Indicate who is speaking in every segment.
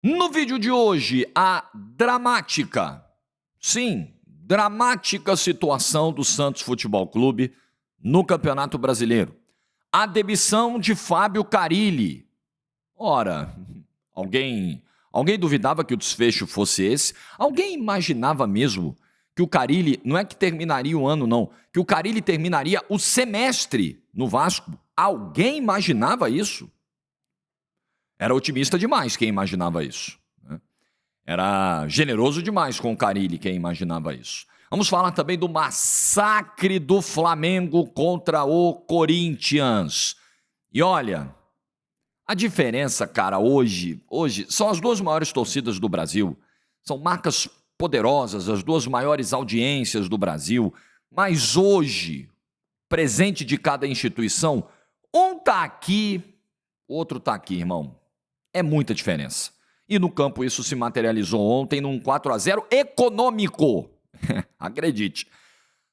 Speaker 1: No vídeo de hoje, a dramática, sim, dramática situação do Santos Futebol Clube no Campeonato Brasileiro. A demissão de Fábio Carille. Ora, alguém duvidava que o desfecho fosse esse? Alguém imaginava mesmo que o Carille, não é que terminaria o ano não, que o Carille terminaria o semestre no Vasco? Alguém imaginava isso? Era otimista demais quem imaginava isso, né? Era generoso demais com o Carille quem imaginava isso. Vamos falar também do massacre do Flamengo contra o Corinthians. E olha, a diferença, cara, hoje são as duas maiores torcidas do Brasil. São marcas poderosas, as duas maiores audiências do Brasil. Mas hoje, presente de cada instituição, um tá aqui, o outro tá aqui, irmão. É muita diferença. E no campo isso se materializou ontem num 4-0 econômico. Acredite.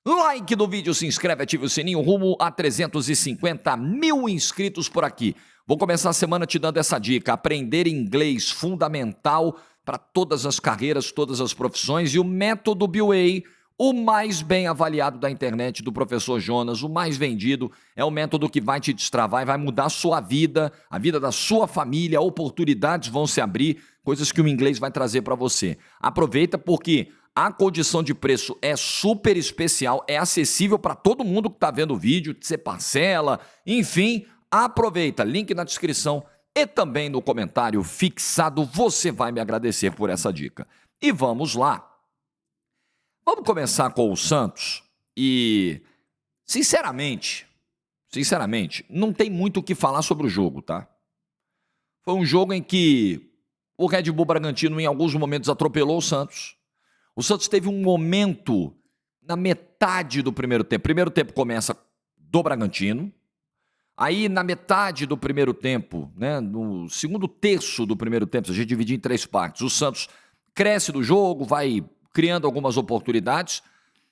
Speaker 1: Like do vídeo, se inscreve, ative o sininho, rumo a 350 mil inscritos por aqui. Vou começar a semana te dando essa dica: aprender inglês fundamental para todas as carreiras, todas as profissões, e o método BUA, o mais bem avaliado da internet, do professor Jonas, o mais vendido, é o método que vai te destravar e vai mudar a sua vida, a vida da sua família, oportunidades vão se abrir, coisas que o inglês vai trazer para você. Aproveita porque a condição de preço é super especial, é acessível para todo mundo que está vendo o vídeo, você parcela, enfim, aproveita, link na descrição e também no comentário fixado, você vai me agradecer por essa dica. E vamos lá. Vamos começar com o Santos e, sinceramente, não tem muito o que falar sobre o jogo, tá? Foi um jogo em que o Red Bull Bragantino em alguns momentos atropelou o Santos. O Santos teve um momento na metade do primeiro tempo. O primeiro tempo começa do Bragantino. Aí, na metade do primeiro tempo, né, no segundo terço do primeiro tempo, a gente dividir em três partes, o Santos cresce do jogo, vai criando algumas oportunidades,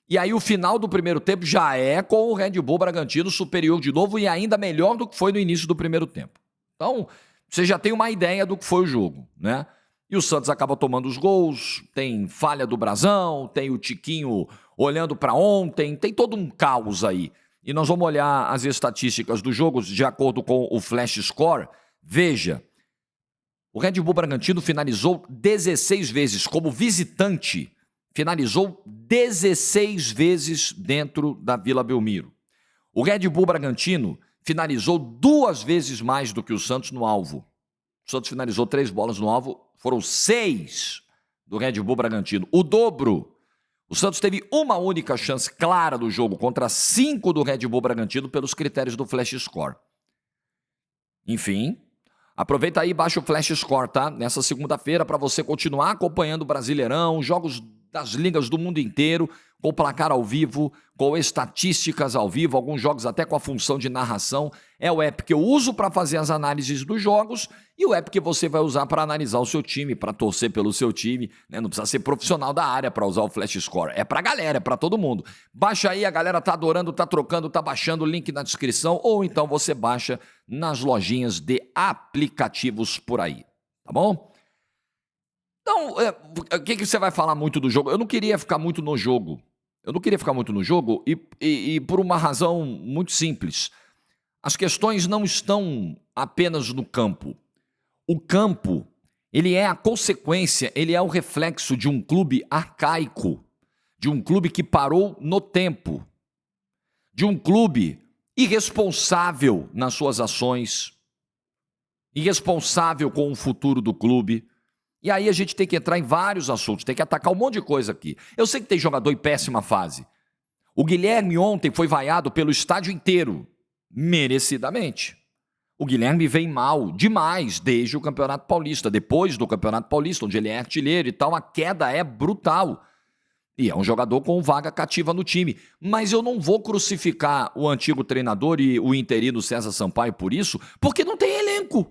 Speaker 1: e aí o final do primeiro tempo já é com o Red Bull Bragantino superior de novo e ainda melhor do que foi no início do primeiro tempo. Então, você já tem uma ideia do que foi o jogo, né? E o Santos acaba tomando os gols, tem falha do Brazão, tem o Tiquinho olhando para ontem, tem todo um caos aí. E nós vamos olhar as estatísticas do jogo de acordo com o Flash Score. Veja, o Red Bull Bragantino finalizou 16 vezes como visitante, finalizou 16 vezes dentro da Vila Belmiro. O Red Bull Bragantino finalizou 2 vezes mais do que o Santos no alvo. O Santos finalizou 3 bolas no alvo, foram 6 do Red Bull Bragantino, o dobro. O Santos teve uma única chance clara do jogo contra 5 do Red Bull Bragantino pelos critérios do Flash Score. Enfim, aproveita aí e baixa o Flash Score, tá? Nessa segunda-feira para você continuar acompanhando o Brasileirão, jogos das ligas do mundo inteiro, com placar ao vivo, com estatísticas ao vivo, alguns jogos até com a função de narração. É o app que eu uso para fazer as análises dos jogos e o app que você vai usar para analisar o seu time, para torcer pelo seu time, né? Não precisa ser profissional da área para usar o Flash Score. É para a galera, é para todo mundo. Baixa aí, a galera tá adorando, tá trocando, tá baixando, o link na descrição, ou então você baixa nas lojinhas de aplicativos por aí, tá bom? Então, o que você vai falar muito do jogo? Eu não queria ficar muito no jogo. E por uma razão muito simples. As questões não estão apenas no campo. O campo, ele é a consequência, ele é o reflexo de um clube arcaico, de um clube que parou no tempo, de um clube irresponsável nas suas ações, irresponsável com o futuro do clube. E aí a gente tem que entrar em vários assuntos, tem que atacar um monte de coisa aqui. Eu sei que tem jogador em péssima fase. O Guilherme ontem foi vaiado pelo estádio inteiro, merecidamente. O Guilherme vem mal demais desde o Campeonato Paulista, depois do Campeonato Paulista, onde ele é artilheiro e tal, a queda é brutal. E é um jogador com vaga cativa no time. Mas eu não vou crucificar o antigo treinador e o interino César Sampaio por isso, porque não tem elenco.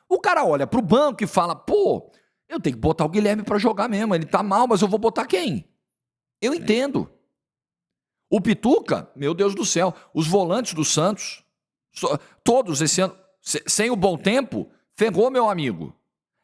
Speaker 1: O cara olha pro banco e fala, pô, eu tenho que botar o Guilherme para jogar mesmo. Ele tá mal, mas eu vou botar quem? Eu entendo. O Pituca, meu Deus do céu, os volantes do Santos, todos esse ano, sem o bom tempo, ferrou, meu amigo.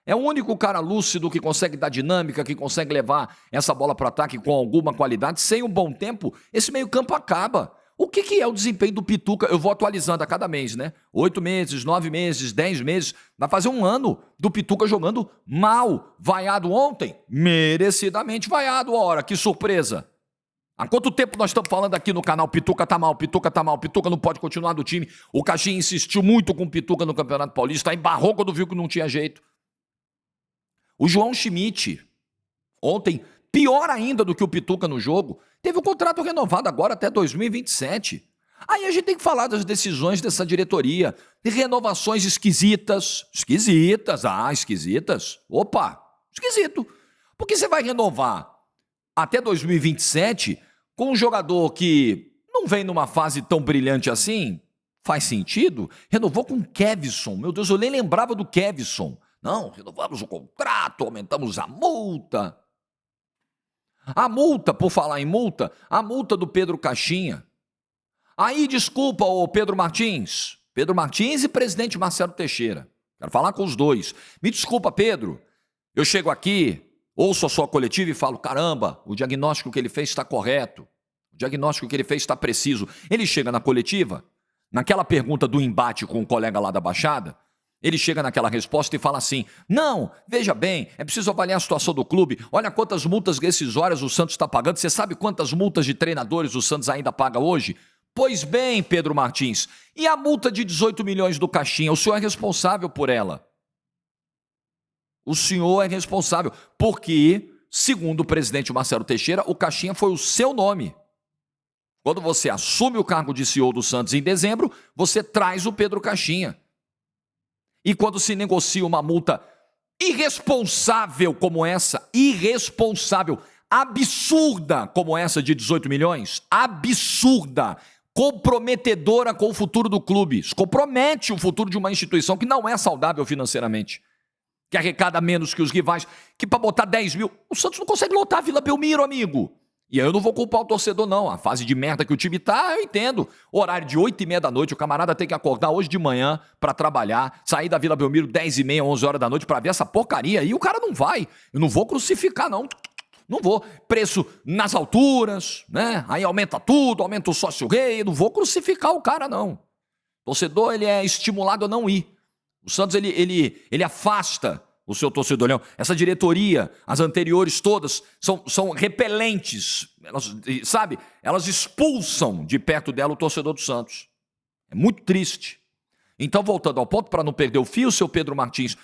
Speaker 1: É o único cara lúcido que consegue dar dinâmica, que consegue levar essa bola para o ataque com alguma qualidade. Sem um bom tempo, esse meio-campo acaba. O que é o desempenho do Pituca? Eu vou atualizando a cada mês, né? 8 meses, 9 meses, 10 meses. Vai fazer um ano do Pituca jogando mal. Vaiado ontem? Merecidamente vaiado. Ora, que surpresa. Há quanto tempo nós estamos falando aqui no canal Pituca tá mal, Pituca tá mal, Pituca não pode continuar do time. O Caxias insistiu muito com o Pituca no Campeonato Paulista, embarrou quando viu que não tinha jeito. O João Schmidt, ontem, pior ainda do que o Pituca no jogo, teve o contrato renovado agora até 2027. Aí a gente tem que falar das decisões dessa diretoria, de renovações esquisitas. Esquisitas. Opa, esquisito. Porque você vai renovar até 2027 com um jogador que não vem numa fase tão brilhante assim? Faz sentido? Renovou com o Kevson. Meu Deus, eu nem lembrava do Kevson. Não, renovamos o contrato, aumentamos a multa. A multa, por falar em multa, a multa do Pedro Caixinha. Aí, desculpa, ô Pedro Martins e presidente Marcelo Teixeira. Quero falar com os dois. Me desculpa, Pedro. Eu chego aqui, ouço a sua coletiva e falo, caramba, o diagnóstico que ele fez está correto. O diagnóstico que ele fez está preciso. Ele chega na coletiva, naquela pergunta do embate com o colega lá da Baixada, ele chega naquela resposta e fala assim, não, veja bem, é preciso avaliar a situação do clube, olha quantas multas rescisórias o Santos está pagando, você sabe quantas multas de treinadores o Santos ainda paga hoje? Pois bem, Pedro Martins, e a multa de 18 milhões do Caixinha, o senhor é responsável por ela. O senhor é responsável, porque, segundo o presidente Marcelo Teixeira, o Caixinha foi o seu nome. Quando você assume o cargo de CEO do Santos em dezembro, você traz o Pedro Caixinha. E quando se negocia uma multa irresponsável como essa, absurda como essa de 18 milhões, absurda, comprometedora com o futuro do clube, isso compromete o futuro de uma instituição que não é saudável financeiramente, que arrecada menos que os rivais, que para botar 10 mil, o Santos não consegue lotar a Vila Belmiro, amigo. E aí eu não vou culpar o torcedor, não. A fase de merda que o time tá, eu entendo. Horário de 8h30 da noite, o camarada tem que acordar hoje de manhã pra trabalhar, sair da Vila Belmiro 10h30, 11 horas da noite pra ver essa porcaria. E o cara não vai. Eu não vou crucificar, não. Não vou. Preço nas alturas, né? Aí aumenta tudo, aumenta o sócio-rei. Não vou crucificar o cara, não. O torcedor, ele é estimulado a não ir. O Santos, ele afasta o seu torcedor. Essa diretoria, as anteriores todas, são repelentes. Elas, sabe? Elas expulsam de perto dela o torcedor do Santos. É muito triste. Então, voltando ao ponto, para não perder o fio, seu Pedro Martins,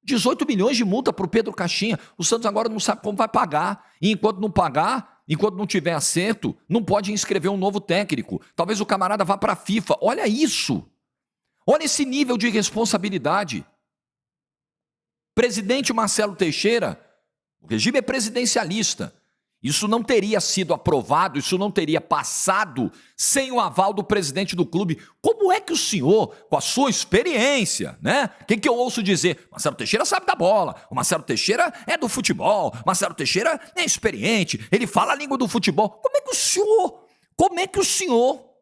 Speaker 1: 18 milhões de multa para o Pedro Caixinha. O Santos agora não sabe como vai pagar. E enquanto não pagar, enquanto não tiver acerto, não pode inscrever um novo técnico. Talvez o camarada vá para a FIFA. Olha isso. Olha esse nível de responsabilidade. Presidente Marcelo Teixeira, o regime é presidencialista. Isso não teria sido aprovado, isso não teria passado sem o aval do presidente do clube. Como é que o senhor, com a sua experiência, né? O que eu ouço dizer? Marcelo Teixeira sabe da bola, o Marcelo Teixeira é do futebol, o Marcelo Teixeira é experiente, ele fala a língua do futebol. Como é que o senhor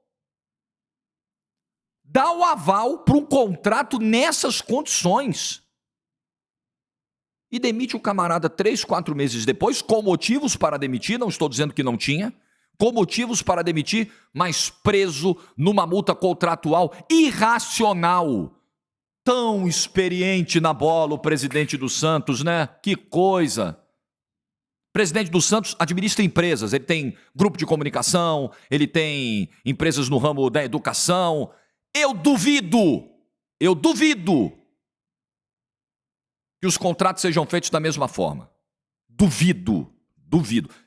Speaker 1: dá o aval para um contrato nessas condições? E demite o camarada 3, 4 meses depois, com motivos para demitir, não estou dizendo que não tinha, com motivos para demitir, mas preso numa multa contratual irracional. Tão experiente na bola o presidente do Santos, né? Que coisa! O presidente do Santos administra empresas, ele tem grupo de comunicação, ele tem empresas no ramo da educação. Eu duvido que os contratos sejam feitos da mesma forma. Duvido.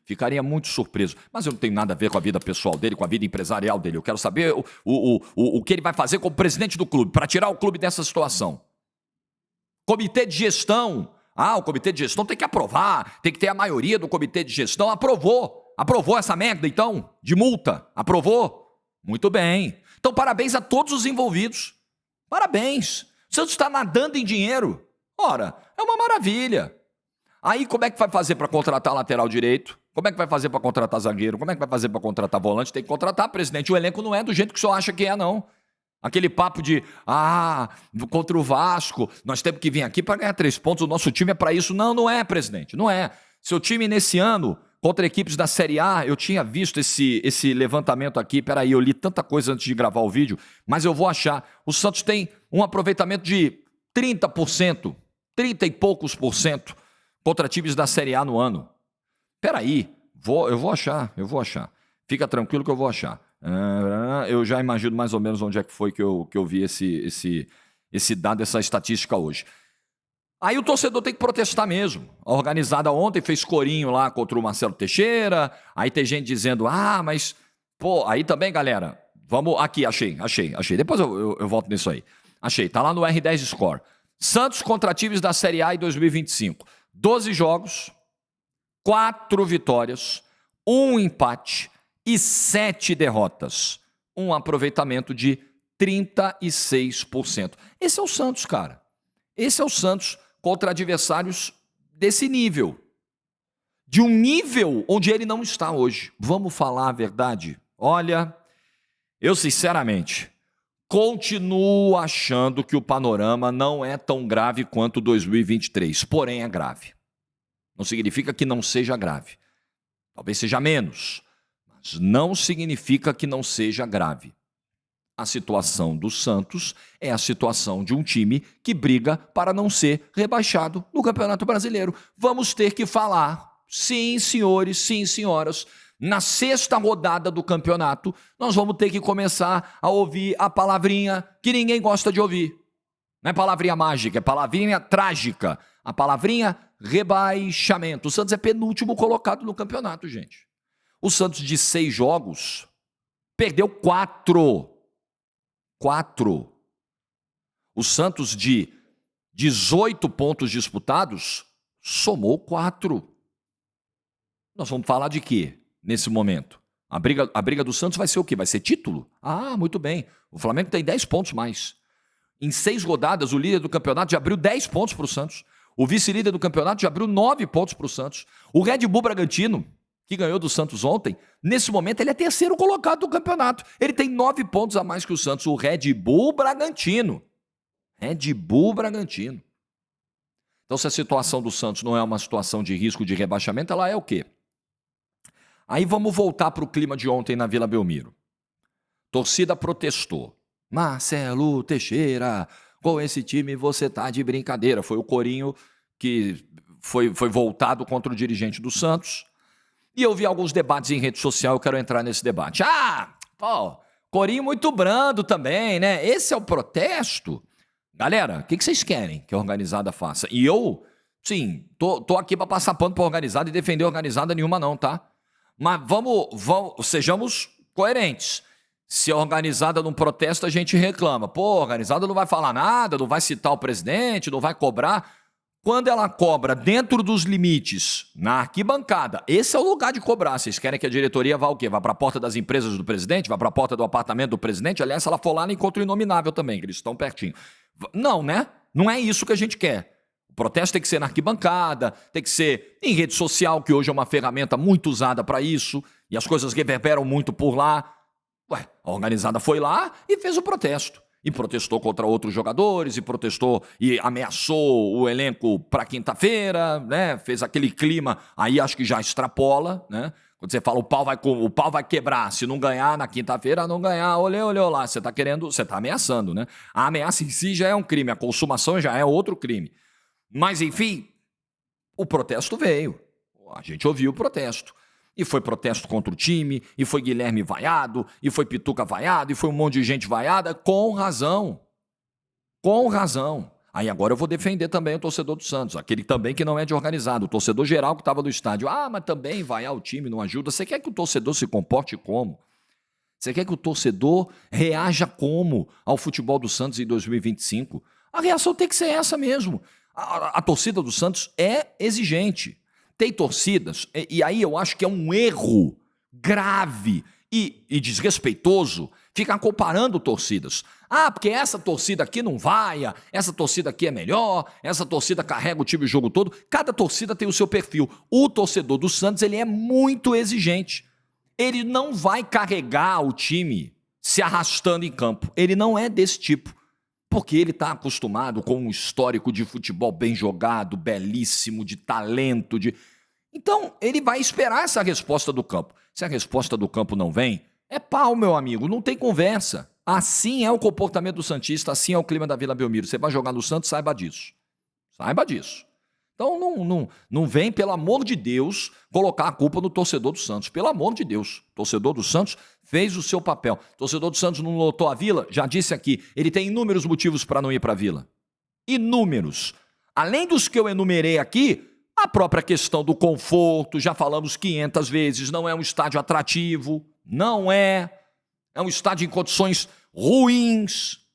Speaker 1: Ficaria muito surpreso. Mas eu não tenho nada a ver com a vida pessoal dele, com a vida empresarial dele. Eu quero saber o que ele vai fazer como presidente do clube, para tirar o clube dessa situação. Comitê de gestão. O comitê de gestão tem que aprovar, tem que ter a maioria do comitê de gestão. Aprovou essa merda, então, de multa. Aprovou? Muito bem. Então, parabéns a todos os envolvidos. Parabéns. O Santos está nadando em dinheiro. Ora, é uma maravilha. Aí como é que vai fazer para contratar lateral direito? Como é que vai fazer para contratar zagueiro? Como é que vai fazer para contratar volante? Tem que contratar, presidente. O elenco não é do jeito que o senhor acha que é, não. Aquele papo de, contra o Vasco, nós temos que vir aqui para ganhar 3 pontos, o nosso time é para isso. Não, não é, presidente, não é. Seu time nesse ano, contra equipes da Série A, eu tinha visto esse levantamento aqui, peraí, eu li tanta coisa antes de gravar o vídeo, mas eu vou achar. O Santos tem um aproveitamento de 30%, 30 e poucos por cento contra times da Série A no ano. Peraí, eu vou achar. Fica tranquilo que eu vou achar. Eu já imagino mais ou menos onde é que foi que eu vi esse dado, essa estatística hoje. Aí o torcedor tem que protestar mesmo. A organizada ontem fez corinho lá contra o Marcelo Teixeira, aí tem gente dizendo, mas, aí também, galera, vamos, aqui, achei, depois eu volto nisso aí. Achei, tá lá no R10 Score. Santos contra times da Série A em 2025. 12 jogos, 4 vitórias, 1 empate e 7 derrotas. Um aproveitamento de 36%. Esse é o Santos, cara. Esse é o Santos contra adversários desse nível. De um nível onde ele não está hoje. Vamos falar a verdade? Olha, eu sinceramente continuo achando que o panorama não é tão grave quanto 2023. Porém, é grave. Não significa que não seja grave. Talvez seja menos. Mas não significa que não seja grave. A situação do Santos é a situação de um time que briga para não ser rebaixado no Campeonato Brasileiro. Vamos ter que falar, sim, senhores, sim, senhoras, na 6ª rodada do campeonato, nós vamos ter que começar a ouvir a palavrinha que ninguém gosta de ouvir. Não é palavrinha mágica, é palavrinha trágica. A palavrinha rebaixamento. O Santos é penúltimo colocado no campeonato, gente. O Santos de 6 jogos perdeu 4. O Santos de 18 pontos disputados somou 4. Nós vamos falar de quê nesse momento? A briga do Santos vai ser o quê? Vai ser título? Muito bem. O Flamengo tem 10 pontos mais. Em 6 rodadas, o líder do campeonato já abriu 10 pontos para o Santos. O vice-líder do campeonato já abriu 9 pontos para o Santos. O Red Bull Bragantino, que ganhou do Santos ontem, nesse momento ele é 3º colocado do campeonato. Ele tem 9 pontos a mais que o Santos, o Red Bull Bragantino. Então, se a situação do Santos não é uma situação de risco de rebaixamento, ela é o quê? Aí vamos voltar para o clima de ontem na Vila Belmiro. Torcida protestou. Marcelo Teixeira, com esse time você tá de brincadeira. Foi o corinho que foi voltado contra o dirigente do Santos. E eu vi alguns debates em rede social, eu quero entrar nesse debate. Corinho muito brando também, né? Esse é o protesto? Galera, o que vocês querem que a organizada faça? E eu, sim, tô aqui para passar pano para organizada e defender organizada nenhuma não, tá? Mas sejamos coerentes. Se a organizada não protesta, a gente reclama. A organizada não vai falar nada, não vai citar o presidente, não vai cobrar. Quando ela cobra dentro dos limites, na arquibancada, esse é o lugar de cobrar. Vocês querem que a diretoria vá o quê? Vá para a porta das empresas do presidente? Vá para a porta do apartamento do presidente? Aliás, se ela for lá, ela encontra o Inominável também, que eles estão pertinho. Não, né? Não é isso que a gente quer. O protesto tem que ser na arquibancada, tem que ser em rede social, que hoje é uma ferramenta muito usada para isso, e as coisas reverberam muito por lá. A organizada foi lá e fez o protesto. E protestou contra outros jogadores, e protestou e ameaçou o elenco para quinta-feira, né? Fez aquele clima, aí acho que já extrapola, né? Quando você fala o pau vai quebrar, se não ganhar na quinta-feira, não ganhar, olhou lá, você tá ameaçando, né? A ameaça em si já é um crime, a consumação já é outro crime. Mas enfim, o protesto veio, a gente ouviu o protesto. E foi protesto contra o time, e foi Guilherme vaiado, e foi Pituca vaiado, e foi um monte de gente vaiada, com razão. Com razão. Aí agora eu vou defender também o torcedor do Santos, aquele também que não é de organizado, o torcedor geral que estava no estádio. Mas também vaiar o time não ajuda. Você quer que o torcedor se comporte como? Você quer que o torcedor reaja como ao futebol do Santos em 2025? A reação tem que ser essa mesmo. A torcida do Santos é exigente. Tem torcidas, e aí eu acho que é um erro grave e desrespeitoso ficar comparando torcidas. Porque essa torcida aqui não vaia, essa torcida aqui é melhor, essa torcida carrega o time o jogo todo. Cada torcida tem o seu perfil. O torcedor do Santos, ele é muito exigente. Ele não vai carregar o time se arrastando em campo. Ele não é desse tipo, porque ele está acostumado com um histórico de futebol bem jogado, belíssimo, de talento, Então, ele vai esperar essa resposta do campo. Se a resposta do campo não vem, é pau, meu amigo, não tem conversa. Assim é o comportamento do santista, assim é o clima da Vila Belmiro. Você vai jogar no Santos, saiba disso. Saiba disso. Então não vem, pelo amor de Deus, colocar a culpa no torcedor do Santos. Pelo amor de Deus. O torcedor do Santos fez o seu papel. O torcedor do Santos não lotou a Vila? Já disse aqui, ele tem inúmeros motivos para não ir para a Vila. Inúmeros. Além dos que eu enumerei aqui, a própria questão do conforto, já falamos 500 vezes, não é um estádio atrativo, não é. É um estádio em condições ruins.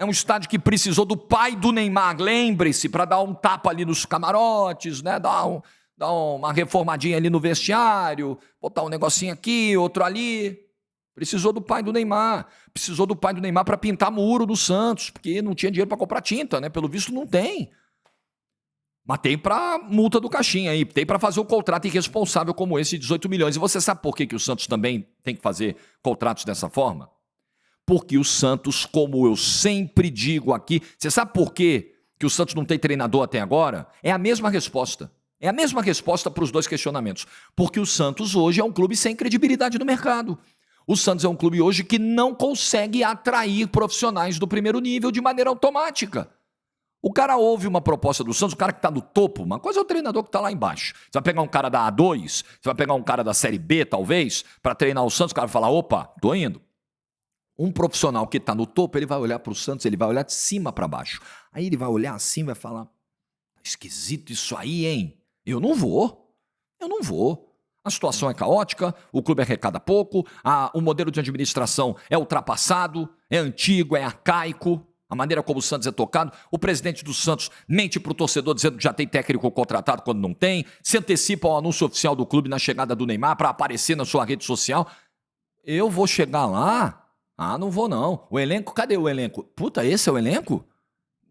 Speaker 1: É um estádio que precisou do pai do Neymar, lembre-se, para dar um tapa ali nos camarotes, né? Dar uma reformadinha ali no vestiário, botar um negocinho aqui, outro ali. Precisou do pai do Neymar. Precisou do pai do Neymar para pintar muro do Santos, porque não tinha dinheiro para comprar tinta, né? Pelo visto não tem. Mas tem para multa do caixinha aí, tem para fazer um contrato irresponsável como esse de 18 milhões. E você sabe por que o Santos também tem que fazer contratos dessa forma? Porque o Santos, como eu sempre digo aqui, você sabe por quê que o Santos não tem treinador até agora? É a mesma resposta. É a mesma resposta para os dois questionamentos. Porque o Santos hoje é um clube sem credibilidade no mercado. O Santos é um clube hoje que não consegue atrair profissionais do primeiro nível de maneira automática. O cara ouve uma proposta do Santos, o cara que está no topo, uma coisa é o treinador que está lá embaixo. Você vai pegar um cara da A2, você vai pegar um cara da Série B, talvez, para treinar o Santos, o cara vai falar, opa, tô indo. Um profissional que está no topo, ele vai olhar para o Santos, ele vai olhar de cima para baixo. Aí ele vai olhar assim e vai falar, esquisito isso aí, hein? Eu não vou. A situação é caótica, o clube arrecada pouco, o modelo de administração é ultrapassado, é antigo, é arcaico. A maneira como o Santos é tocado, o presidente do Santos mente para o torcedor dizendo que já tem técnico contratado quando não tem, se antecipa ao anúncio oficial do clube na chegada do Neymar para aparecer na sua rede social. Eu vou chegar lá? Não vou não. O elenco, cadê o elenco? Puta, esse é o elenco?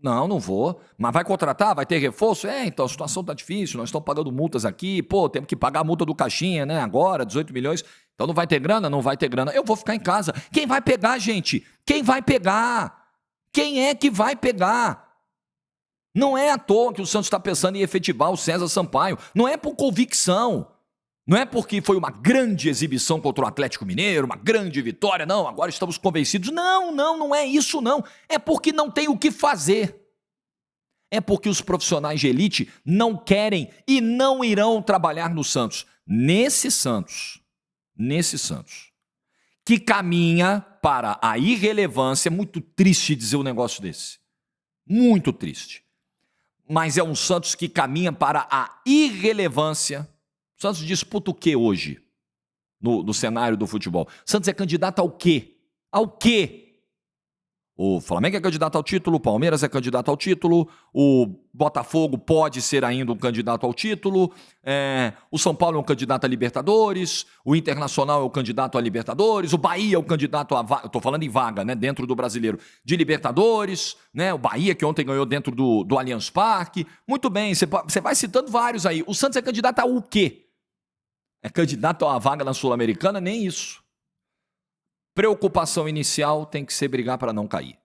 Speaker 1: Não vou. Mas vai contratar? Vai ter reforço? Então a situação tá difícil, nós estamos pagando multas aqui, temos que pagar a multa do caixinha, né? Agora, 18 milhões. Então não vai ter grana? Não vai ter grana. Eu vou ficar em casa. Quem vai pegar, gente? Quem vai pegar? Quem é que vai pegar? Não é à toa que o Santos está pensando em efetivar o César Sampaio. Não é por convicção. Não é porque foi uma grande exibição contra o Atlético Mineiro, uma grande vitória. Não, agora estamos convencidos. Não é isso não. É porque não tem o que fazer. É porque os profissionais de elite não querem e não irão trabalhar no Santos. Nesse Santos, que caminha para a irrelevância. É muito triste dizer um negócio desse. Muito triste. Mas é um Santos que caminha para a irrelevância. O Santos disputa o que hoje no cenário do futebol? O Santos é candidato ao quê? Ao quê? O Flamengo é candidato ao título, o Palmeiras é candidato ao título, o Botafogo pode ser ainda um candidato ao título, o São Paulo é um candidato a Libertadores, o Internacional é o candidato a Libertadores, o Bahia é o candidato a vaga, estou falando em vaga, né, dentro do Brasileiro, de Libertadores, né, o Bahia que ontem ganhou dentro do Allianz Parque. Muito bem, você vai citando vários aí. O Santos é candidato ao quê? É candidato a uma vaga na Sul-Americana? Nem isso. Preocupação inicial tem que ser brigar para não cair.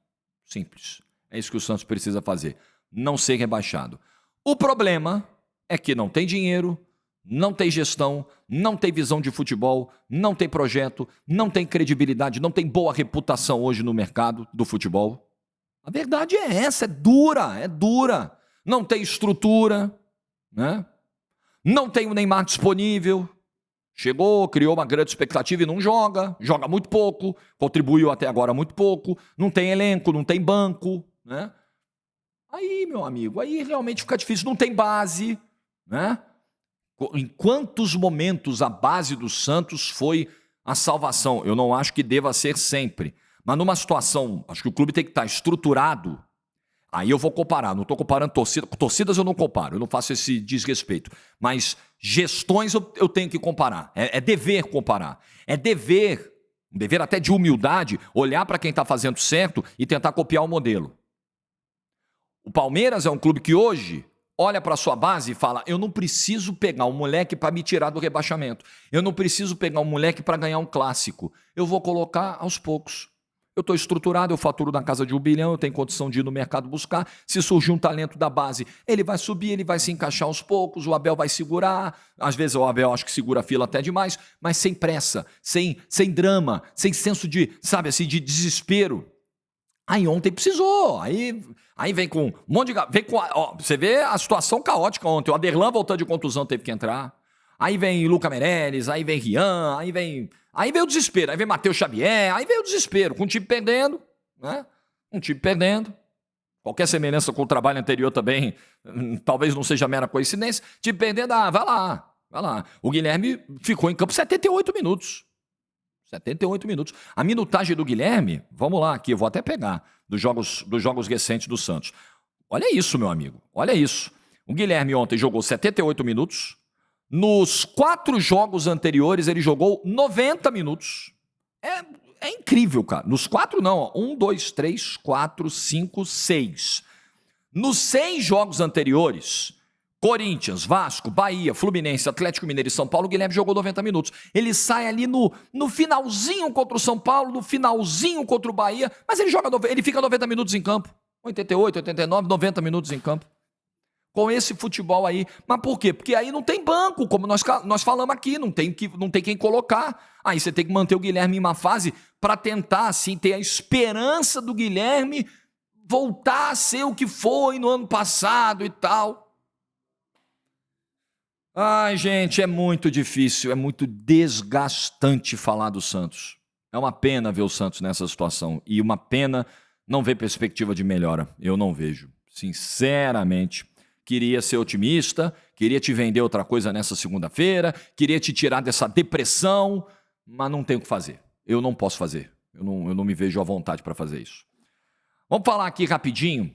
Speaker 1: Simples. É isso que o Santos precisa fazer. Não ser rebaixado. O problema é que não tem dinheiro, não tem gestão, não tem visão de futebol, não tem projeto, não tem credibilidade, não tem boa reputação hoje no mercado do futebol. A verdade é essa, é dura. Não tem estrutura, né? Não tem o Neymar disponível. Chegou, criou uma grande expectativa e não joga muito pouco, contribuiu até agora muito pouco, não tem elenco, não tem banco, né? Aí, meu amigo, aí realmente fica difícil, não tem base, né? Em quantos momentos a base do Santos foi a salvação? Eu não acho que deva ser sempre, mas numa situação, acho que o clube tem que estar estruturado. Aí eu vou comparar, não estou comparando torcidas eu não comparo, eu não faço esse desrespeito, mas gestões eu tenho que comparar, é dever comparar, é dever até de humildade, olhar para quem está fazendo certo e tentar copiar o modelo. O Palmeiras é um clube que hoje, olha para sua base e fala: eu não preciso pegar um moleque para me tirar do rebaixamento. Eu não preciso pegar um moleque para ganhar um clássico. Eu vou colocar aos poucos. Eu estou estruturado, eu faturo na casa de 1 bilhão, eu tenho condição de ir no mercado buscar. Se surgir um talento da base, ele vai subir, ele vai se encaixar aos poucos, o Abel vai segurar. Às vezes o Abel acho que segura a fila até demais, mas sem pressa, sem drama, sem senso de, sabe assim, de desespero. Aí ontem precisou, aí vem com um monte de... você vê a situação caótica ontem, o Aderlan voltando de contusão teve que entrar, aí vem Luca Meirelles, aí vem Rian, aí vem o desespero, aí vem Matheus Xavier, aí vem o desespero, com o time perdendo, né? Um time perdendo, qualquer semelhança com o trabalho anterior também, talvez não seja mera coincidência, time perdendo, vai lá. O Guilherme ficou em campo 78 minutos. 78 minutos. A minutagem do Guilherme, vamos lá aqui, eu vou até pegar, dos jogos recentes do Santos. Olha isso, meu amigo, olha isso. O Guilherme ontem jogou 78 minutos, nos 4 jogos anteriores ele jogou 90 minutos. É incrível, cara. Nos 4 não, 1, 2, 3, 4, 5, 6. Nos 6 jogos anteriores... Corinthians, Vasco, Bahia, Fluminense, Atlético Mineiro e São Paulo, o Guilherme jogou 90 minutos. Ele sai ali no finalzinho contra o São Paulo, no finalzinho contra o Bahia, mas ele fica 90 minutos em campo. 88, 89, 90 minutos em campo. Com esse futebol aí. Mas por quê? Porque aí não tem banco, como nós falamos aqui, não tem quem colocar. Aí você tem que manter o Guilherme em uma fase para tentar, assim, ter a esperança do Guilherme voltar a ser o que foi no ano passado e tal. Ai, gente, é muito difícil, é muito desgastante falar do Santos. É uma pena ver o Santos nessa situação e uma pena não ver perspectiva de melhora. Eu não vejo, sinceramente. Queria ser otimista, queria te vender outra coisa nessa segunda-feira, queria te tirar dessa depressão, mas não tenho o que fazer. Eu não posso fazer. Eu não me vejo à vontade para fazer isso. Vamos falar aqui rapidinho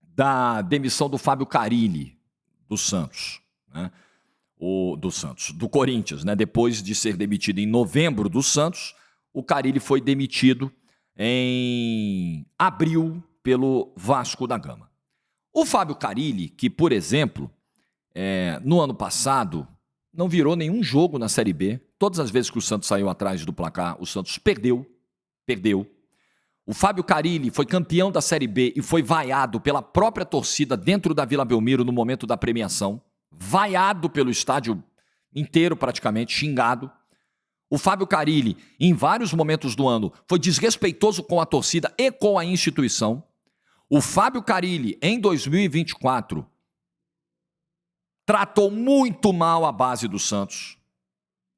Speaker 1: da demissão do Fábio Carille, do Santos. Né? Do Corinthians, né? Depois de ser demitido em novembro do Santos, o Carille foi demitido em abril pelo Vasco da Gama. O Fábio Carille, que, por exemplo, no ano passado, não virou nenhum jogo na Série B. Todas as vezes que o Santos saiu atrás do placar, o Santos perdeu. O Fábio Carille foi campeão da Série B e foi vaiado pela própria torcida dentro da Vila Belmiro no momento da premiação. Vaiado pelo estádio inteiro praticamente, xingado. O Fábio Carille, em vários momentos do ano, foi desrespeitoso com a torcida e com a instituição. O Fábio Carille, em 2024, tratou muito mal a base do Santos.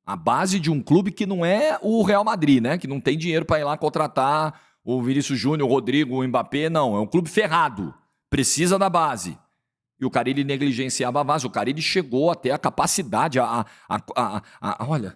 Speaker 1: A base de um clube que não é o Real Madrid, né? Que não tem dinheiro para ir lá contratar o Vinícius Júnior, o Rodrigo, o Mbappé, não. É um clube ferrado. Precisa da base. E o Carille negligenciava a base. O Carille chegou até a capacidade, olha,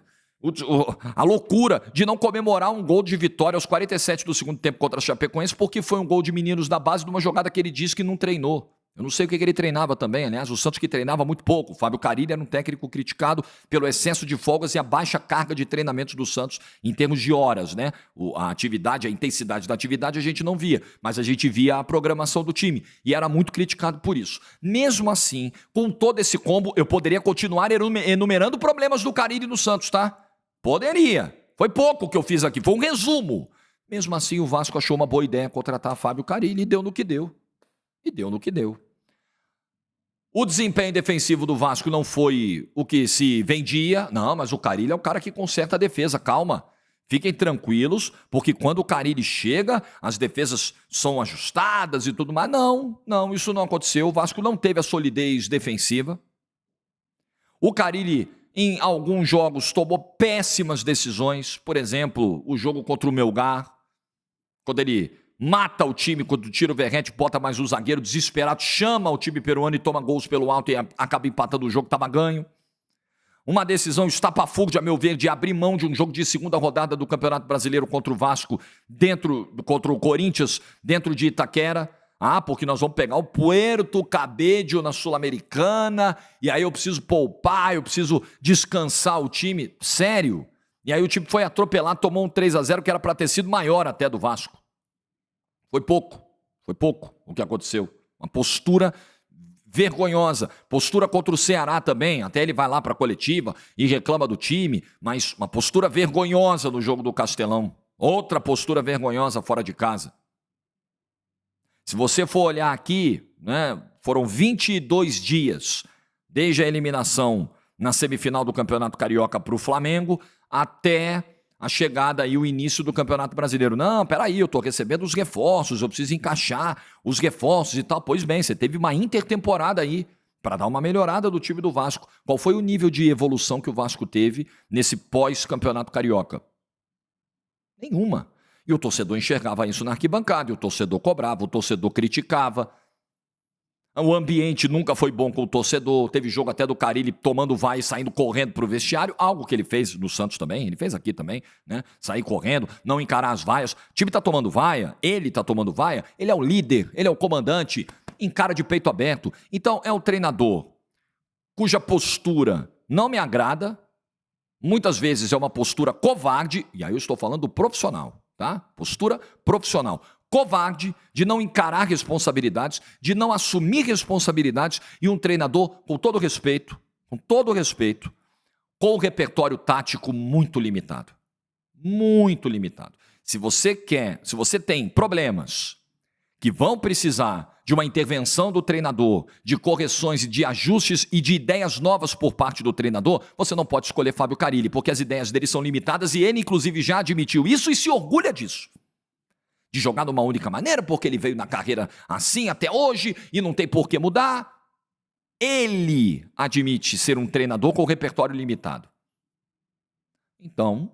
Speaker 1: a loucura de não comemorar um gol de vitória aos 47 do segundo tempo contra a Chapecoense, porque foi um gol de meninos da base de uma jogada que ele disse que não treinou. Eu não sei o que ele treinava também, aliás, o Santos que treinava muito pouco. O Fábio Carille era um técnico criticado pelo excesso de folgas e a baixa carga de treinamentos do Santos em termos de horas, né? A atividade, a intensidade da atividade a gente não via, mas a gente via a programação do time e era muito criticado por isso. Mesmo assim, com todo esse combo, eu poderia continuar enumerando problemas do Carille no Santos, tá? Poderia. Foi pouco que eu fiz aqui, foi um resumo. Mesmo assim, o Vasco achou uma boa ideia contratar Fábio Carille e deu no que deu. O desempenho defensivo do Vasco não foi o que se vendia. Não, mas o Carille é o cara que conserta a defesa. Calma, fiquem tranquilos, porque quando o Carille chega, as defesas são ajustadas e tudo mais. Não, isso não aconteceu. O Vasco não teve a solidez defensiva. O Carille, em alguns jogos, tomou péssimas decisões. Por exemplo, o jogo contra o Melgar, quando ele mata o time, quando tira o Verrete, bota mais um zagueiro desesperado, chama o time peruano e toma gols pelo alto e acaba empatando o jogo, estava ganho. Uma decisão estapafúrdia, a meu ver, de abrir mão de um jogo de segunda rodada do Campeonato Brasileiro contra o Vasco, contra o Corinthians, dentro de Itaquera. Porque nós vamos pegar o Puerto Cabello na Sul-Americana, e aí eu preciso poupar, eu preciso descansar o time. Sério? E aí o time foi atropelado, tomou um 3-0 que era para ter sido maior até do Vasco. Foi pouco o que aconteceu. Uma postura vergonhosa. Postura contra o Ceará também, até ele vai lá para a coletiva e reclama do time, mas uma postura vergonhosa no jogo do Castelão. Outra postura vergonhosa fora de casa. Se você for olhar aqui, né, foram 22 dias desde a eliminação na semifinal do Campeonato Carioca para o Flamengo até a chegada e o início do Campeonato Brasileiro. Não, peraí, eu estou recebendo os reforços, eu preciso encaixar os reforços e tal. Pois bem, você teve uma intertemporada aí para dar uma melhorada do time do Vasco. Qual foi o nível de evolução que o Vasco teve nesse pós-Campeonato Carioca? Nenhuma. E o torcedor enxergava isso na arquibancada, e o torcedor cobrava, o torcedor criticava. O ambiente nunca foi bom com o torcedor. Teve jogo até do Carille tomando vai e saindo correndo pro vestiário. Algo que ele fez no Santos também. Ele fez aqui também, né? Sair correndo, não encarar as vaias. O time tá tomando vaia, ele tá tomando vaia. Ele é o líder, ele é o comandante. Encara de peito aberto. Então é o treinador cuja postura não me agrada. Muitas vezes é uma postura covarde. E aí eu estou falando do profissional, tá? Postura profissional. Covarde, de não encarar responsabilidades, de não assumir responsabilidades, e um treinador, com todo respeito, com o repertório tático muito limitado. Muito limitado. Se você tem problemas que vão precisar de uma intervenção do treinador, de correções e de ajustes e de ideias novas por parte do treinador, você não pode escolher Fábio Carille, porque as ideias dele são limitadas e ele, inclusive, já admitiu isso e se orgulha disso. De jogar de uma única maneira, porque ele veio na carreira assim até hoje e não tem por que mudar. Ele admite ser um treinador com repertório limitado. Então,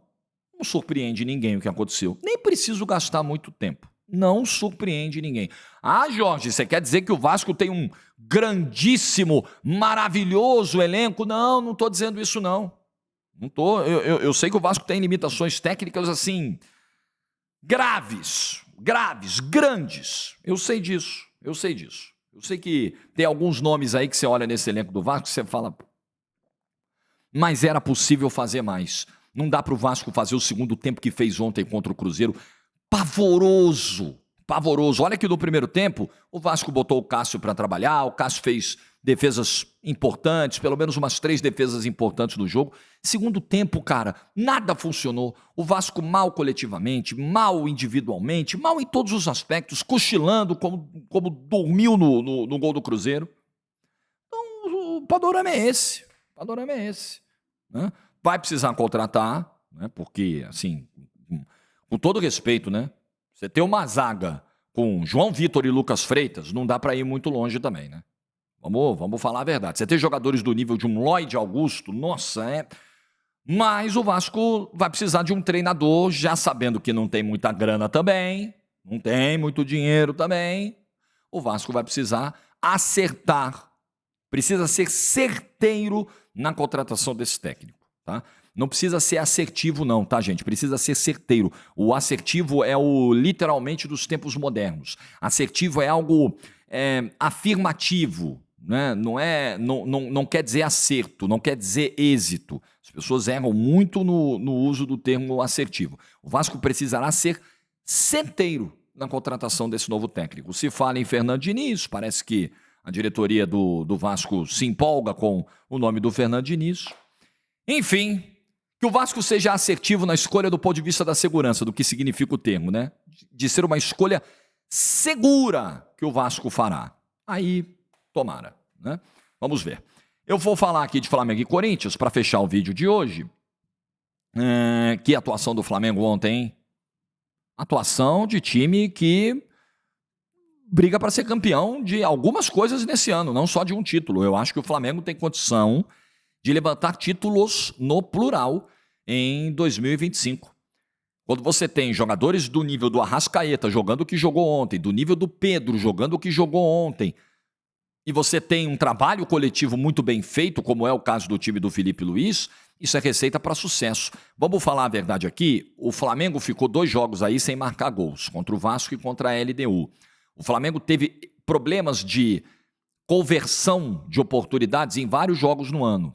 Speaker 1: não surpreende ninguém o que aconteceu. Nem preciso gastar muito tempo. Não surpreende ninguém. Ah, Jorge, você quer dizer que o Vasco tem um grandíssimo, maravilhoso elenco? Não estou dizendo isso não. Não tô. Eu sei que o Vasco tem limitações técnicas assim graves, grandes. Eu sei disso. Eu sei que tem alguns nomes aí que você olha nesse elenco do Vasco e você fala, mas era possível fazer mais. Não dá para o Vasco fazer o segundo tempo que fez ontem contra o Cruzeiro. Pavoroso. Olha que no primeiro tempo o Vasco botou o Cássio para trabalhar, o Cássio fez defesas importantes, pelo menos umas 3 defesas importantes no jogo. Segundo tempo, cara, nada funcionou. O Vasco mal coletivamente, mal individualmente, mal em todos os aspectos, cochilando como dormiu no gol do Cruzeiro. Então, o panorama é esse. Né? Vai precisar contratar, né? Porque, assim, com todo respeito, né? Você ter uma zaga com João Vitor e Lucas Freitas, não dá para ir muito longe também, né? Vamos falar a verdade. Você ter jogadores do nível de um Lloyd Augusto, nossa, Mas o Vasco vai precisar de um treinador, já sabendo que não tem muita grana também, não tem muito dinheiro também. O Vasco vai precisar acertar, precisa ser certeiro na contratação desse técnico, tá? Não precisa ser assertivo não, tá, gente? Precisa ser certeiro. O assertivo é o literalmente dos tempos modernos. Assertivo é algo afirmativo, né? Não quer dizer acerto, não quer dizer êxito. As pessoas erram muito no uso do termo assertivo. O Vasco precisará ser certeiro na contratação desse novo técnico. Se fala em Fernando Diniz, parece que a diretoria do Vasco se empolga com o nome do Fernando Diniz. Enfim, que o Vasco seja assertivo na escolha do ponto de vista da segurança, do que significa o termo, né? De ser uma escolha segura que o Vasco fará. Aí, tomara, né? Vamos ver. Eu vou falar aqui de Flamengo e Corinthians para fechar o vídeo de hoje. Que atuação do Flamengo ontem, hein? Atuação de time que briga para ser campeão de algumas coisas nesse ano, não só de um título. Eu acho que o Flamengo tem condição de levantar títulos no plural em 2025. Quando você tem jogadores do nível do Arrascaeta jogando o que jogou ontem, do nível do Pedro jogando o que jogou ontem, e você tem um trabalho coletivo muito bem feito, como é o caso do time do Felipe Luiz, isso é receita para sucesso. Vamos falar a verdade aqui, o Flamengo ficou 2 jogos aí sem marcar gols, contra o Vasco e contra a LDU. O Flamengo teve problemas de conversão de oportunidades em vários jogos no ano.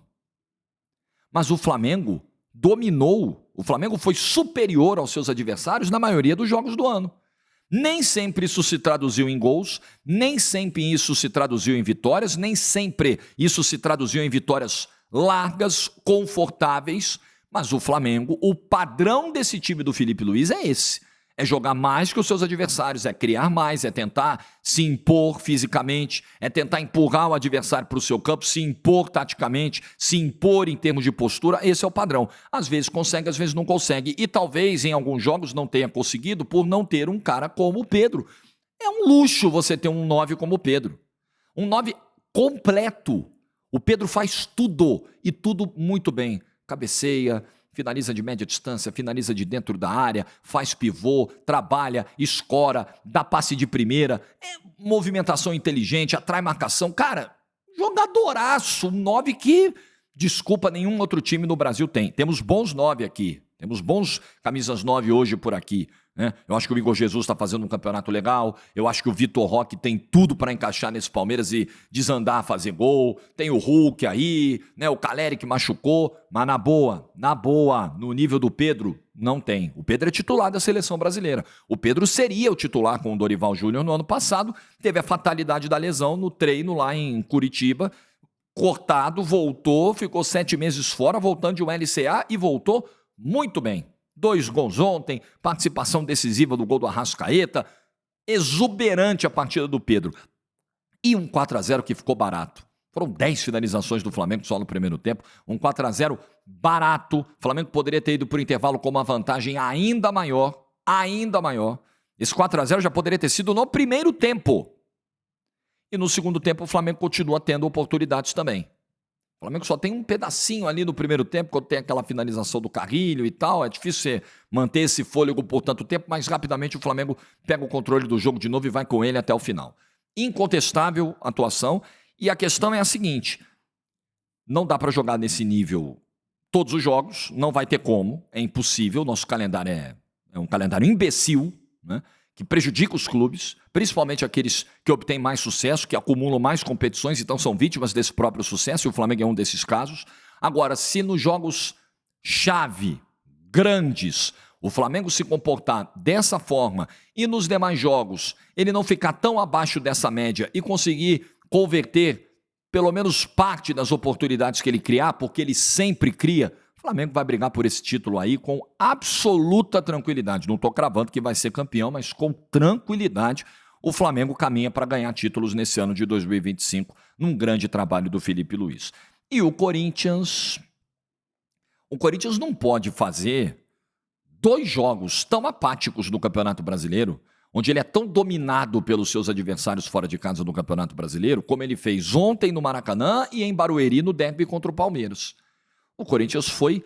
Speaker 1: Mas o Flamengo dominou, o Flamengo foi superior aos seus adversários na maioria dos jogos do ano. Nem sempre isso se traduziu em gols, nem sempre isso se traduziu em vitórias, nem sempre isso se traduziu em vitórias largas, confortáveis, mas o Flamengo, o padrão desse time do Felipe Luiz é esse. É jogar mais que os seus adversários, é criar mais, é tentar se impor fisicamente, é tentar empurrar o adversário para o seu campo, se impor taticamente, se impor em termos de postura. Esse é o padrão. Às vezes consegue, às vezes não consegue. E talvez em alguns jogos não tenha conseguido por não ter um cara como o Pedro. É um luxo você ter um 9 como o Pedro. Um 9 completo. O Pedro faz tudo e tudo muito bem. Cabeceia, finaliza de média distância, finaliza de dentro da área, faz pivô, trabalha, escora, dá passe de primeira, movimentação inteligente, atrai marcação. Cara, jogadoraço, um 9 que, desculpa, nenhum outro time no Brasil tem. Temos bons 9 aqui, temos bons camisas 9 hoje por aqui. Eu acho que o Igor Jesus está fazendo um campeonato legal, eu acho que o Vitor Roque tem tudo para encaixar nesse Palmeiras e desandar, fazer gol, tem o Hulk aí, o Caleri que machucou, mas na boa, no nível do Pedro, não tem. O Pedro é titular da seleção brasileira, o Pedro seria o titular com o Dorival Júnior no ano passado, teve a fatalidade da lesão no treino lá em Curitiba, cortado, voltou, ficou 7 meses fora, voltando de um LCA e voltou muito bem. 2 gols ontem, participação decisiva do gol do Arrascaeta, exuberante a partida do Pedro. E um 4-0 que ficou barato. Foram 10 finalizações do Flamengo só no primeiro tempo, um 4-0 barato. O Flamengo poderia ter ido para o intervalo com uma vantagem ainda maior. Esse 4-0 já poderia ter sido no primeiro tempo. E no segundo tempo o Flamengo continua tendo oportunidades também. O Flamengo só tem um pedacinho ali no primeiro tempo, quando tem aquela finalização do Carrilho e tal. É difícil você manter esse fôlego por tanto tempo, mas rapidamente o Flamengo pega o controle do jogo de novo e vai com ele até o final. Incontestável atuação. E a questão é a seguinte: não dá para jogar nesse nível todos os jogos, não vai ter como, é impossível. Nosso calendário é um calendário imbecil, que prejudica os clubes, principalmente aqueles que obtêm mais sucesso, que acumulam mais competições, então são vítimas desse próprio sucesso, e o Flamengo é um desses casos. Agora, se nos jogos-chave, grandes, o Flamengo se comportar dessa forma e nos demais jogos ele não ficar tão abaixo dessa média e conseguir converter pelo menos parte das oportunidades que ele criar, porque ele sempre cria, o Flamengo vai brigar por esse título aí com absoluta tranquilidade. Não estou cravando que vai ser campeão, mas com tranquilidade o Flamengo caminha para ganhar títulos nesse ano de 2025, num grande trabalho do Felipe Luiz. E o Corinthians não pode fazer 2 jogos tão apáticos no Campeonato Brasileiro, onde ele é tão dominado pelos seus adversários fora de casa no Campeonato Brasileiro, como ele fez ontem no Maracanã e em Barueri no derby contra o Palmeiras. O Corinthians foi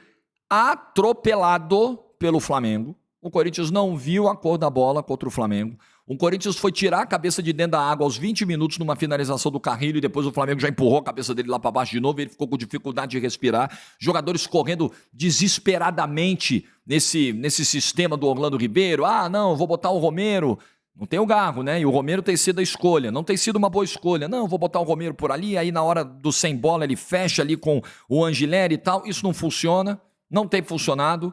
Speaker 1: atropelado pelo Flamengo. O Corinthians não viu a cor da bola contra o Flamengo. O Corinthians foi tirar a cabeça de dentro da água aos 20 minutos numa finalização do Carrilho e depois o Flamengo já empurrou a cabeça dele lá para baixo de novo e ele ficou com dificuldade de respirar. Jogadores correndo desesperadamente nesse sistema do Orlando Ribeiro. Ah, não, vou botar o Romero. Não tem o Garro, né? E o Romero tem sido a escolha. Não tem sido uma boa escolha. Não, vou botar o Romero por ali, aí na hora do sem bola ele fecha ali com o Angileri e tal. Isso não funciona, não tem funcionado.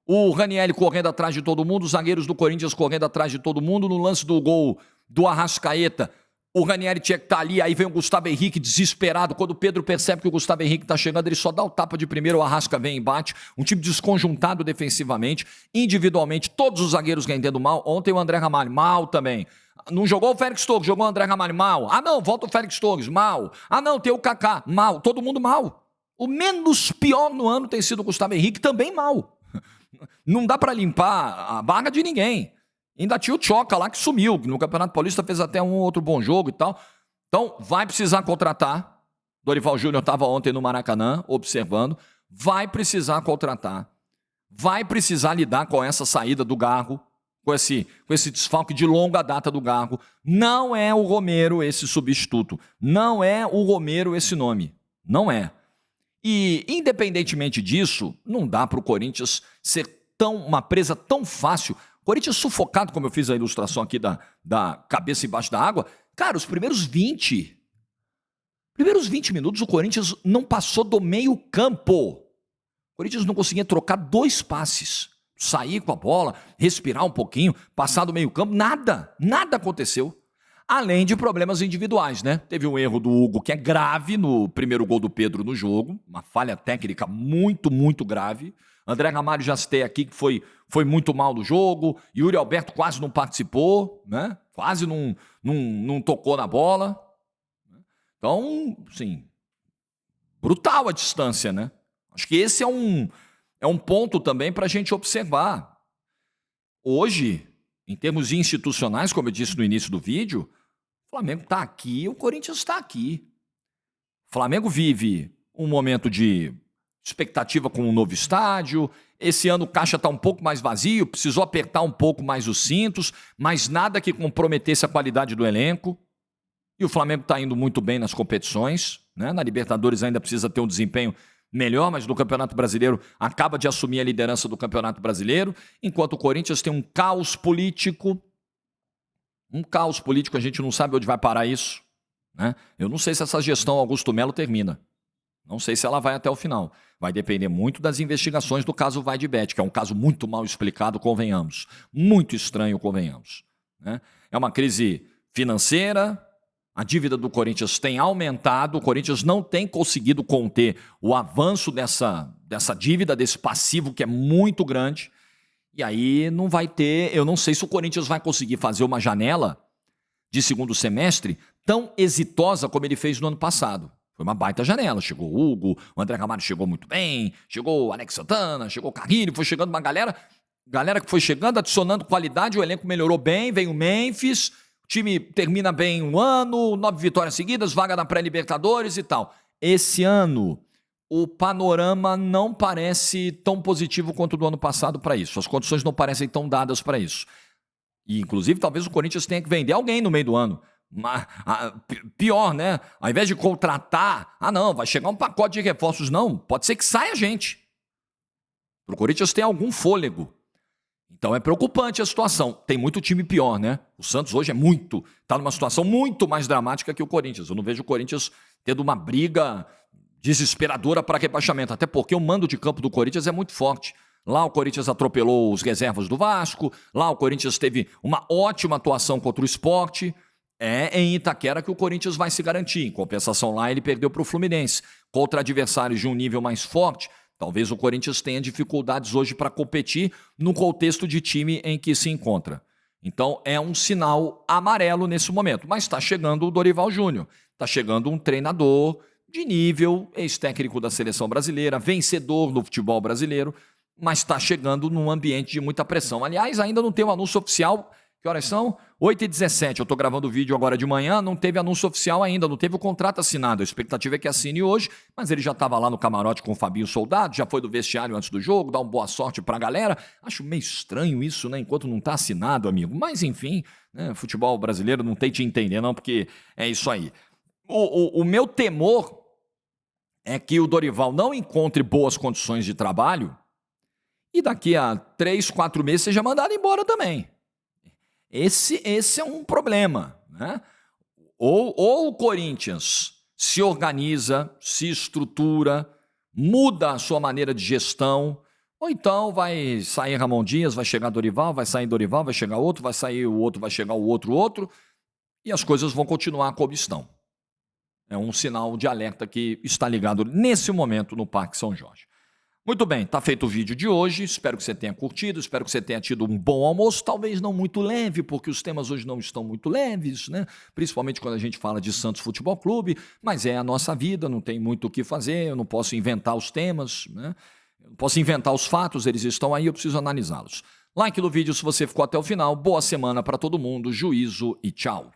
Speaker 1: O Ranieri correndo atrás de todo mundo, os zagueiros do Corinthians correndo atrás de todo mundo. No lance do gol do Arrascaeta, o Ranieri tinha que estar ali, aí vem o Gustavo Henrique desesperado. Quando o Pedro percebe que o Gustavo Henrique está chegando, ele só dá o tapa de primeiro, o Arrasca vem e bate. Um time desconjuntado defensivamente, individualmente, todos os zagueiros rendendo mal. Ontem o André Ramalho, mal também. Não jogou o Félix Torres, jogou o André Ramalho, mal. Ah não, volta o Félix Torres, mal. Ah não, tem o Kaká, mal. Todo mundo mal. O menos pior no ano tem sido o Gustavo Henrique, também mal. Não dá para limpar a vaga de ninguém. Ainda tinha o Tchoca lá que sumiu, que no Campeonato Paulista fez até um outro bom jogo e tal. Então, vai precisar contratar. Dorival Júnior estava ontem no Maracanã, observando. Vai precisar contratar. Vai precisar lidar com essa saída do Garro, com esse desfalque de longa data do Garro. Não é o Romero esse substituto. Não é o Romero esse nome. Não é. E, independentemente disso, não dá para o Corinthians ser uma presa tão fácil. Corinthians sufocado, como eu fiz a ilustração aqui da cabeça embaixo da água. Cara, os primeiros 20 minutos o Corinthians não passou do meio campo. O Corinthians não conseguia trocar 2 passes. Pra sair com a bola, respirar um pouquinho, passar do meio-campo, nada aconteceu. Além de problemas individuais, né? Teve um erro do Hugo que é grave no primeiro gol do Pedro no jogo, uma falha técnica muito grave. André Ramalho já citei aqui que foi muito mal no jogo. Yuri Alberto quase não participou, né? Quase não tocou na bola. Então, sim, brutal a distância, né? Acho que esse é um ponto também para a gente observar. Hoje, em termos institucionais, como eu disse no início do vídeo, o Flamengo está aqui, o Corinthians está aqui. O Flamengo vive um momento de expectativa com um novo estádio. Esse ano o caixa está um pouco mais vazio, precisou apertar um pouco mais os cintos, mas nada que comprometesse a qualidade do elenco. E o Flamengo está indo muito bem nas competições, né? Na Libertadores ainda precisa ter um desempenho melhor, mas no Campeonato Brasileiro acaba de assumir a liderança do Campeonato Brasileiro, enquanto o Corinthians tem um caos político. Um caos político, a gente não sabe onde vai parar isso, né? Eu não sei se essa gestão Augusto Melo termina. Não sei se ela vai até o final. Vai depender muito das investigações do caso Vaidebet, que é um caso muito mal explicado, convenhamos. Muito estranho, convenhamos, né? É uma crise financeira, a dívida do Corinthians tem aumentado, o Corinthians não tem conseguido conter o avanço dessa dívida, desse passivo que é muito grande. E aí não vai ter, eu não sei se o Corinthians vai conseguir fazer uma janela de segundo semestre tão exitosa como ele fez no ano passado. Foi uma baita janela, chegou o Hugo, o André Ramalho chegou muito bem, chegou o Alex Santana, chegou o Carrilho, foi chegando uma galera que foi chegando, adicionando qualidade, o elenco melhorou bem, vem o Memphis, o time termina bem um ano, 9 vitórias seguidas, vaga na pré-Libertadores e tal. Esse ano o panorama não parece tão positivo quanto o do ano passado para isso. As condições não parecem tão dadas para isso. E, inclusive, talvez o Corinthians tenha que vender alguém no meio do ano. Mas, pior, né? Ao invés de contratar, não, vai chegar um pacote de reforços. Não, pode ser que saia gente. O Corinthians tem algum fôlego. Então é preocupante a situação. Tem muito time pior, né? O Santos hoje está numa situação muito mais dramática que o Corinthians. Eu não vejo o Corinthians tendo uma briga desesperadora para rebaixamento, até porque o mando de campo do Corinthians é muito forte. Lá o Corinthians atropelou os reservas do Vasco, lá o Corinthians teve uma ótima atuação contra o Sport. É em Itaquera que o Corinthians vai se garantir. Em compensação lá ele perdeu para o Fluminense. Contra adversários de um nível mais forte, talvez o Corinthians tenha dificuldades hoje para competir no contexto de time em que se encontra. Então é um sinal amarelo nesse momento. Mas está chegando o Dorival Júnior, está chegando um treinador de nível, ex-técnico da seleção brasileira, vencedor no futebol brasileiro, mas está chegando num ambiente de muita pressão. Aliás, ainda não tem um anúncio oficial. Que horas são? 8h17. Eu estou gravando o vídeo agora de manhã, não teve anúncio oficial ainda, não teve o contrato assinado. A expectativa é que assine hoje, mas ele já estava lá no camarote com o Fabinho Soldado, já foi do vestiário antes do jogo, dá uma boa sorte para a galera. Acho meio estranho isso, né? Enquanto não está assinado, amigo. Mas enfim, né? Futebol brasileiro não tem te entender não, porque é isso aí. O meu temor é que o Dorival não encontre boas condições de trabalho e daqui a 3, 4 meses seja mandado embora também. Esse é um problema, né? Ou o Corinthians se organiza, se estrutura, muda a sua maneira de gestão, ou então vai sair Ramon Dias, vai chegar Dorival, vai sair Dorival, vai chegar outro, vai sair o outro, vai chegar o outro, e as coisas vão continuar como estão. É um sinal de alerta que está ligado nesse momento no Parque São Jorge. Muito bem, está feito o vídeo de hoje, espero que você tenha curtido, espero que você tenha tido um bom almoço, talvez não muito leve, porque os temas hoje não estão muito leves, né? Principalmente quando a gente fala de Santos Futebol Clube, mas é a nossa vida, não tem muito o que fazer, eu não posso inventar os temas, né? Eu não posso inventar os fatos, eles estão aí, eu preciso analisá-los. Like no vídeo se você ficou até o final, boa semana para todo mundo, juízo e tchau.